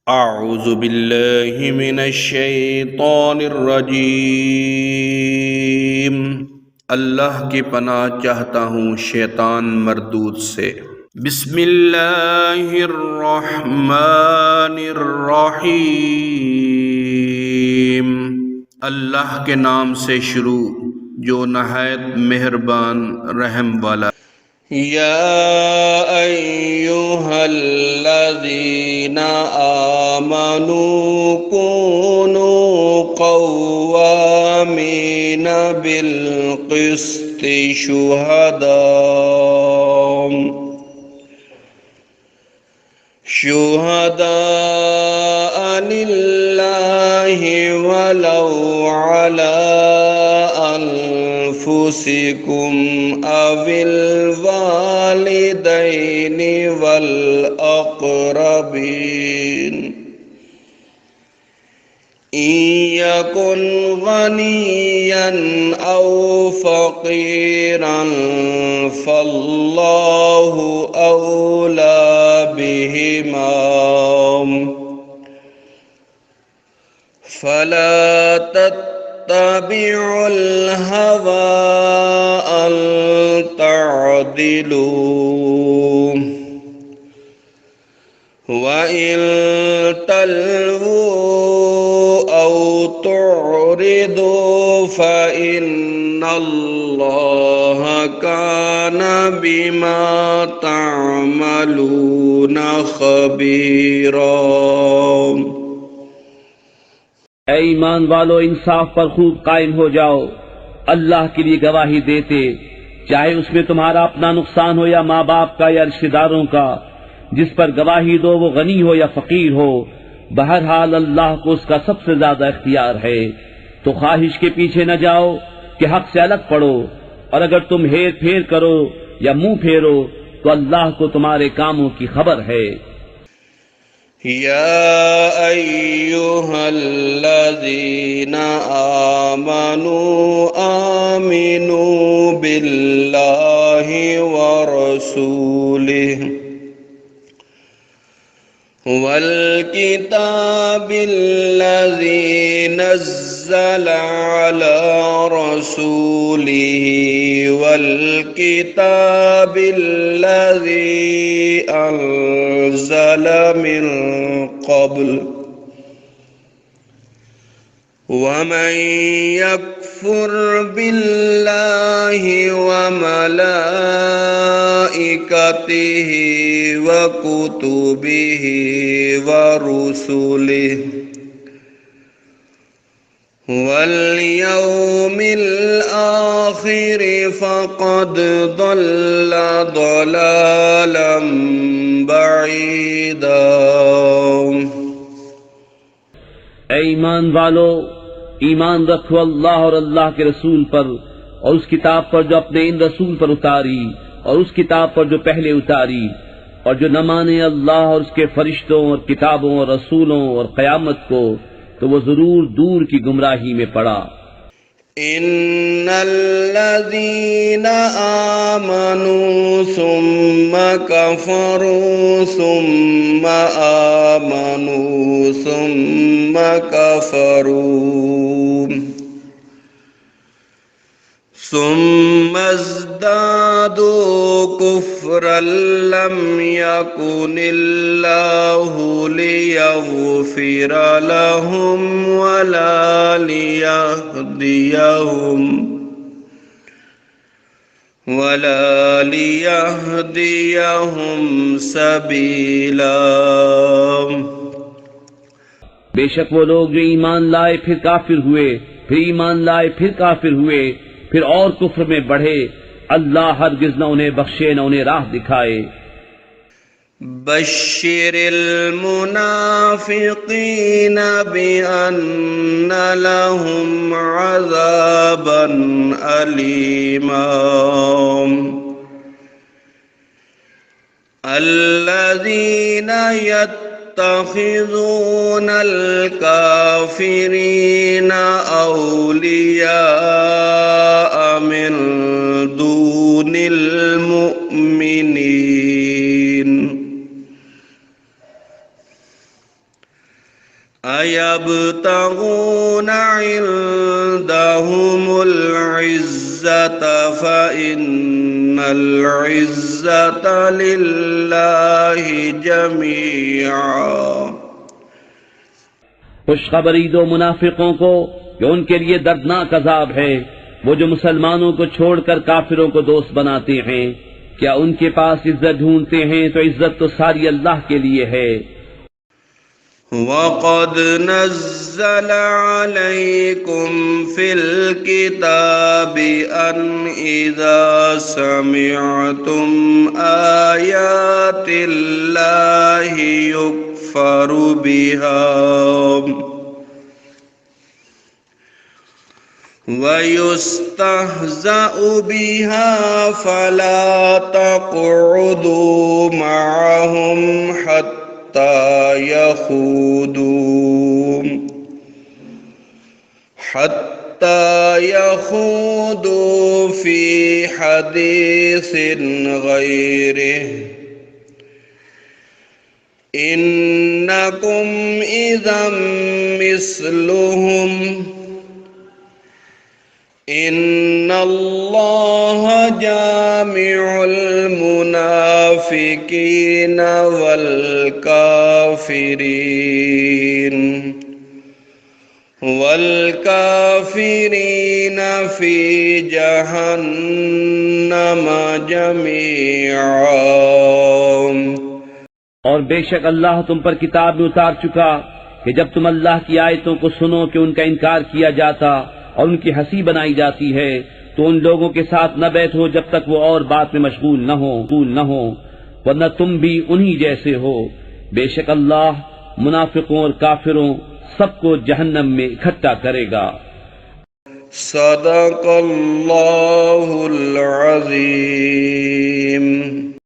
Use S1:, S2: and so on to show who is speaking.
S1: अऊज़ु बिल्लाहि मिनश्शैतानिर्रजीम। अल्लाह की पनाह चाहता हूँ शैतान मरदूद से। बिस्मिल्लाहिर्रहमानिर्रहीम। अल्लाह के नाम से शुरू जो नहायत मेहरबान रहम वाला। या अय्युहल्लज़ीना आमनू कूनू क़व्वामीना बिल क़िस्ति शुहदाअ लिल्लाहि वलौ अला अनफुसिकुम अविल वालिदैनि वल अक़रबीन इयकुन गनियन औ फ़क़ीरन फ़ल्लाहु औला बिहिमा फला तत्तबिउल हवा अन तअदिलू वइन तल्वू औ तुअरिदू फ़इन्नल्लाह कान बिमा तअमलून ख़बीरा।
S2: ऐ ईमान वालो, इंसाफ पर खूब कायम हो जाओ, अल्लाह के लिए गवाही देते, चाहे उसमें तुम्हारा अपना नुकसान हो या माँ बाप का या रिश्तेदारों का। जिस पर गवाही दो वो गनी हो या फकीर हो, बहरहाल अल्लाह को उसका सबसे ज्यादा इख्तियार है। तो ख्वाहिश के पीछे न जाओ कि हक से अलग पड़ो, और अगर तुम हेर फेर करो या मुंह फेरो तो अल्लाह को तुम्हारे कामों की खबर है।
S1: या अय्युहल्लज़ीना आमनू आमिनू बिल्लाहि व रसूलिहि वल किताबिल्लज़ी नज़्ज़ला अला रसूलिहि वल किताबिल्लज़ी अंज़ल मिन क़ब्ल वमन यकफुर बिल्लाहि व मलाइकतिहि व कुतुबिहि व रुसुलिहि वल यौमिल आखिर फ़क़द ضل ضलाला बईदा।
S2: ऐ ईमान वालो, ईमान रखो अल्लाह और अल्लाह के रसूल पर, और उस किताब पर जो अपने इन रसूल पर उतारी, और उस किताब पर जो पहले उतारी। और जो न माने अल्लाह और उसके फरिश्तों और किताबों और रसूलों और क़यामत को, तो वो जरूर दूर की गुमराही में पड़ा।
S1: इन्नल्लज़ीना आमनू सुम्मा कफ़रू सुम्मा आमनू सुम्मा कफ़रू सुम्मज़दादू कुफ़्रन लम यकुनिल्लाहु लियग़फ़िर लहुम वला लियहदियहुम सबीला।
S2: बेशक वो लोग जो ईमान लाए फिर काफिर हुए, फिर ईमान लाए फिर काफिर हुए, फिर और कुफ्र में बढ़े, अल्लाह हरगिज़ न उन्हें बख्शे न उन्हें राह दिखाए।
S1: बश्शिरिल मुनाफिकीन बिअन्न लहुम अज़ाबन अलीमा। अल्लज़ीना यत्तखिज़ूनल काफ़िरीना औलिया मिन दूनिल मुमिनीन अयब्तगून इंदहुमुल इज्जत फ़इन्नल इज्जत लिल्लाहि जमीआ।
S2: खुशखबरी दो मुनाफिकों को कि उनके लिए दर्दनाक अजाब है, वो जो मुसलमानों को छोड़कर काफिरों को दोस्त बनाते हैं। क्या उनके पास इज्जत ढूंढते हैं तो इज्जत तो सारी अल्लाह के लिए है।
S1: वक़द नज़्ज़ल अलैकुम फिल किताबि अन इज़ा समिअतुम आयातिल्लाहि युकफ़रु बिहा वयुस्तहज़अु बिहा फला तक़उदू मअहुम हत्ता यख़ूदू फ़ी हदीसिन ग़ैरिहि इन्नकुम इज़म मिस्लुहुम इन्नल्लाह जामिउल मुनाफिकीन वल काफिरीन फी जहन्नम जमीआ।
S2: और बेशक अल्लाह तुम पर किताब में उतार चुका कि जब तुम अल्लाह की आयतों को सुनो कि उनका इनकार किया जाता और उनकी हंसी बनाई जाती है, तो उन लोगों के साथ न बैठो जब तक वो और बात में मशगूल न हो, वरना तुम भी उन्हीं जैसे हो। बेशक अल्लाह मुनाफिकों और काफिरों सबको जहन्नम में इकट्ठा करेगा।
S1: सदक़ल्लाहुल अज़ीम।